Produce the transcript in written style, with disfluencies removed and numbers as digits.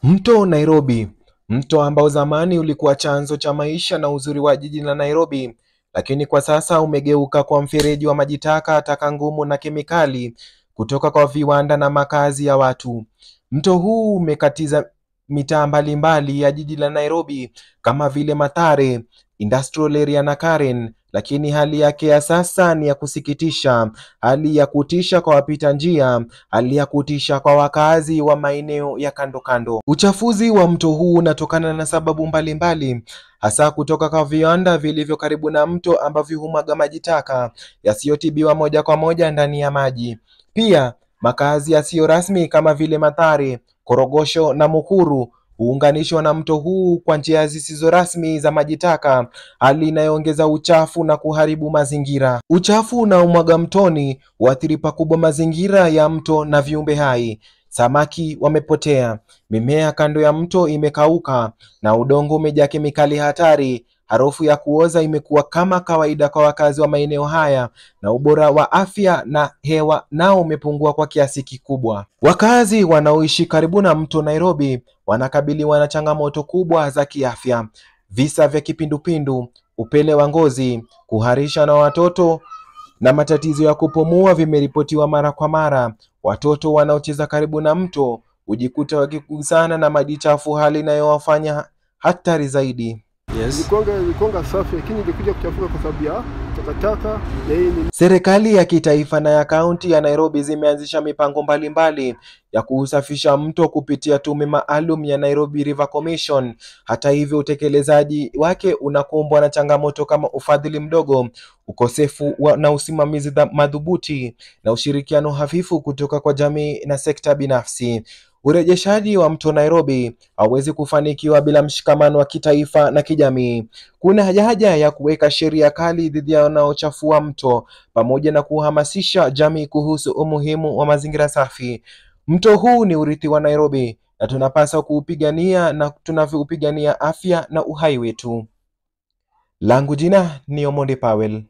Mto Nairobi, mto ambao zamani ulikuwa chanzo cha maisha na uzuri wa jiji la Nairobi, lakini kwa sasa umegeuka kwa mfereji wa maji taka, taka ngumu na kemikali kutoka kwa viwanda na makazi ya watu. Mto huu umekatiza mitaa mbalimbali ya jiji la Nairobi kama vile Mathare, Industrial Area na Karen, lakini hali yake ya sasa ni ya kusikitisha, hali ya kutisha kwa wapita njia, hali ya kutisha kwa wakazi wa maeneo ya kando kando. Uchafuzi wa mto huu unatokana na sababu mbalimbali, hasa kutoka kwa viwanda vilivyo karibu na mto ambavyo humwaga maji taka yasiyotibiwa moja kwa moja ndani ya maji. Pia makazi yasiyo rasmi kama vile Mathare, Korogosho na Mukuru huunganishwa na mto huu kwa njia zisizo rasmi za maji taka, hali inayoongeza uchafu na kuharibu mazingira. Uchafu unaomwaga mtoni huathiri pakubwa mazingira ya mto na viumbe hai. Samaki wamepotea, mimea kando ya mto imekauka na udongo umejaa kemikali hatari. Harufu ya kuoza imekuwa kama kawaida kwa wakazi wa maeneo haya na ubora wa afya na hewa nao umepungua kwa kiasi kikubwa. Wakazi wanaoishi karibu na mto Nairobi wanakabiliwa na changamoto kubwa za kiafya. Visa vya kipindupindu, upele wa ngozi, kuharisha na watoto na matatizo ya kupumua vimeripotiwa mara kwa mara. Watoto wanaocheza karibu na mto hujikuta wakigusana na maji chafu, hali inayowafanya hatari zaidi. Ilikuwa safi lakini ilikuja kuchafuka kwa sababu ya takataka. Serikali ya kitaifa na ya kaunti ya Nairobi zimeanzisha mipango mbalimbali ya kuusafisha mto kupitia tume maalum ya Nairobi River Commission. Hata hivyo, utekelezaji wake unakumbwa na changamoto kama ufadhili mdogo, ukosefu na usimamizi madhubuti na ushirikiano hafifu kutoka kwa jamii na sekta binafsi. Urejeshaji wa mto Nairobi hauwezi kufanikiwa bila mshikamano wa kitaifa na kijamii. Kuna haja ya kuweka sheria kali dhidi ya wanaochafua mto pamoja na kuhamasisha jamii kuhusu umuhimu wa mazingira safi. Mto huu ni urithi wa Nairobi na tunapaswa kuupigania na tunavyoupigania afya na uhai wetu. Langu jina ni Omondi Powell.